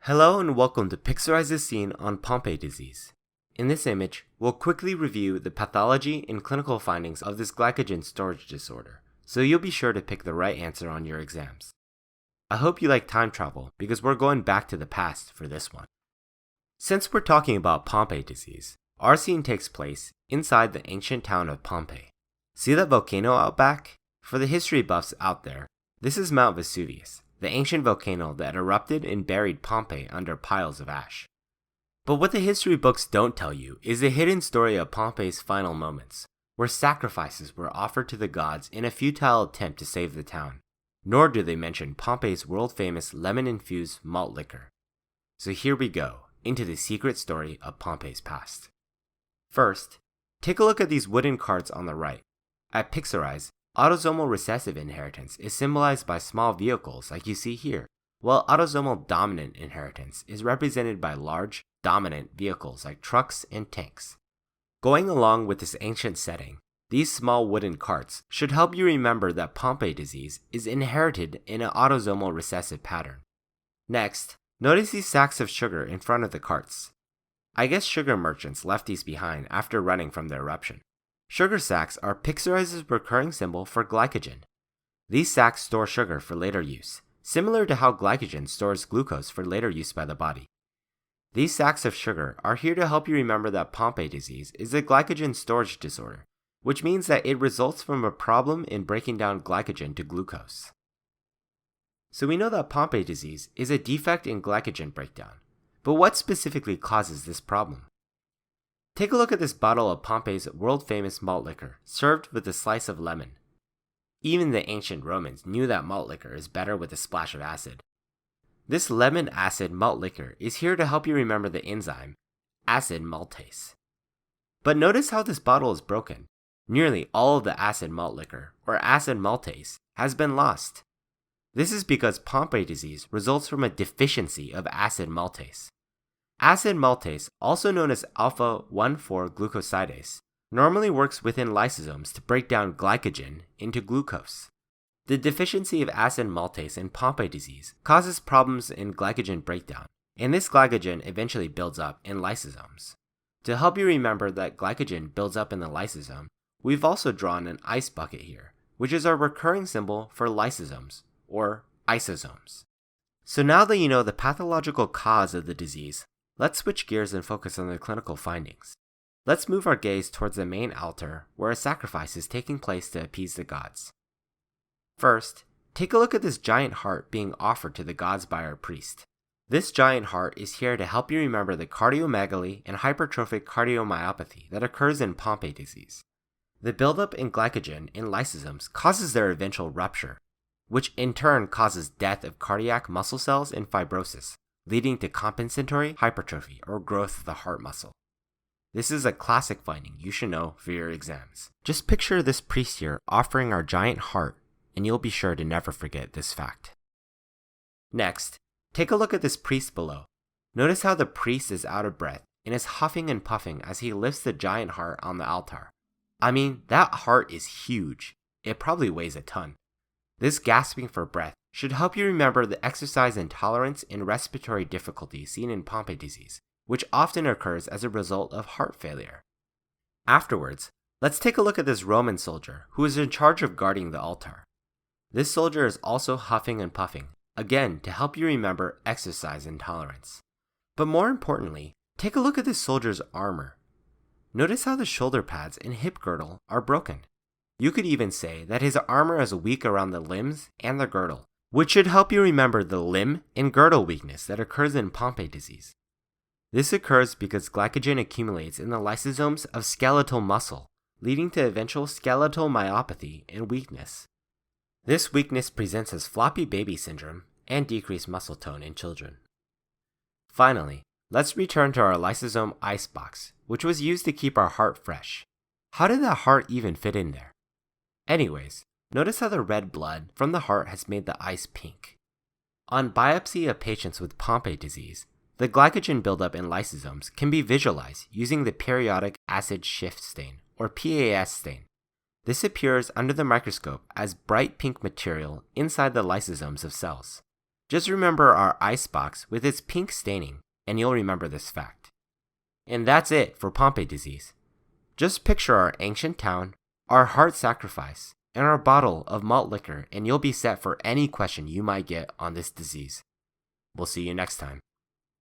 Hello and welcome to Pixarize the Scene on Pompe disease. In this image, we'll quickly review the pathology and clinical findings of this glycogen storage disorder, so you'll be sure to pick the right answer on your exams. I hope you like time travel because we're going back to the past for this one. Since we're talking about Pompe disease, our scene takes place inside the ancient town of Pompe. See that volcano out back? For the history buffs out there, this is Mount Vesuvius, the ancient volcano that erupted and buried Pompe under piles of ash. But what the history books don't tell you is the hidden story of Pompe's final moments, where sacrifices were offered to the gods in a futile attempt to save the town. Nor do they mention Pompe's world-famous lemon-infused malt liquor. So here we go, into the secret story of Pompe's past. First, take a look at these wooden cards on the right. At Pixarize, autosomal recessive inheritance is symbolized by small vehicles like you see here, while autosomal dominant inheritance is represented by large, dominant vehicles like trucks and tanks. Going along with this ancient setting, these small wooden carts should help you remember that Pompe disease is inherited in an autosomal recessive pattern. Next, notice these sacks of sugar in front of the carts. I guess sugar merchants left these behind after running from the eruption. Sugar sacks are Pixarize's recurring symbol for glycogen. These sacks store sugar for later use, similar to how glycogen stores glucose for later use by the body. These sacks of sugar are here to help you remember that Pompe disease is a glycogen storage disorder, which means that it results from a problem in breaking down glycogen to glucose. So we know that Pompe disease is a defect in glycogen breakdown, but what specifically causes this problem? Take a look at this bottle of Pompe's world-famous malt liquor, served with a slice of lemon. Even the ancient Romans knew that malt liquor is better with a splash of acid. This lemon acid malt liquor is here to help you remember the enzyme, acid maltase. But notice how this bottle is broken. Nearly all of the acid malt liquor, or acid maltase, has been lost. This is because Pompe disease results from a deficiency of acid maltase. Acid maltase, also known as alpha-1,4-glucosidase, normally works within lysosomes to break down glycogen into glucose. The deficiency of acid maltase in Pompe disease causes problems in glycogen breakdown, and this glycogen eventually builds up in lysosomes. To help you remember that glycogen builds up in the lysosome, we've also drawn an ice bucket here, which is our recurring symbol for lysosomes, or isosomes. So now that you know the pathological cause of the disease, let's switch gears and focus on the clinical findings. Let's move our gaze towards the main altar where a sacrifice is taking place to appease the gods. First, take a look at this giant heart being offered to the gods by our priest. This giant heart is here to help you remember the cardiomegaly and hypertrophic cardiomyopathy that occurs in Pompe disease. The buildup in glycogen in lysosomes causes their eventual rupture, which in turn causes death of cardiac muscle cells and fibrosis, leading to compensatory hypertrophy or growth of the heart muscle. This is a classic finding you should know for your exams. Just picture this priest here offering our giant heart, and you'll be sure to never forget this fact. Next, take a look at this priest below. Notice how the priest is out of breath and is huffing and puffing as he lifts the giant heart on the altar. I mean, that heart is huge. It probably weighs a ton. This gasping for breath should help you remember the exercise intolerance and respiratory difficulty seen in Pompe disease, which often occurs as a result of heart failure. Afterwards, let's take a look at this Roman soldier who is in charge of guarding the altar. This soldier is also huffing and puffing, again to help you remember exercise intolerance. But more importantly, take a look at this soldier's armor. Notice how the shoulder pads and hip girdle are broken. You could even say that his armor is weak around the limbs and the girdle, which should help you remember the limb and girdle weakness that occurs in Pompe disease. This occurs because glycogen accumulates in the lysosomes of skeletal muscle, leading to eventual skeletal myopathy and weakness. This weakness presents as floppy baby syndrome and decreased muscle tone in children. Finally, let's return to our lysosome ice box, which was used to keep our heart fresh. How did that heart even fit in there? Anyways, notice how the red blood from the heart has made the ice pink. On biopsy of patients with Pompe disease, the glycogen buildup in lysosomes can be visualized using the periodic acid shift stain, or PAS stain. This appears under the microscope as bright pink material inside the lysosomes of cells. Just remember our icebox with its pink staining, and you'll remember this fact. And that's it for Pompe disease. Just picture our ancient town, our heart sacrifice, and our bottle of malt liquor, and you'll be set for any question you might get on this disease. We'll see you next time.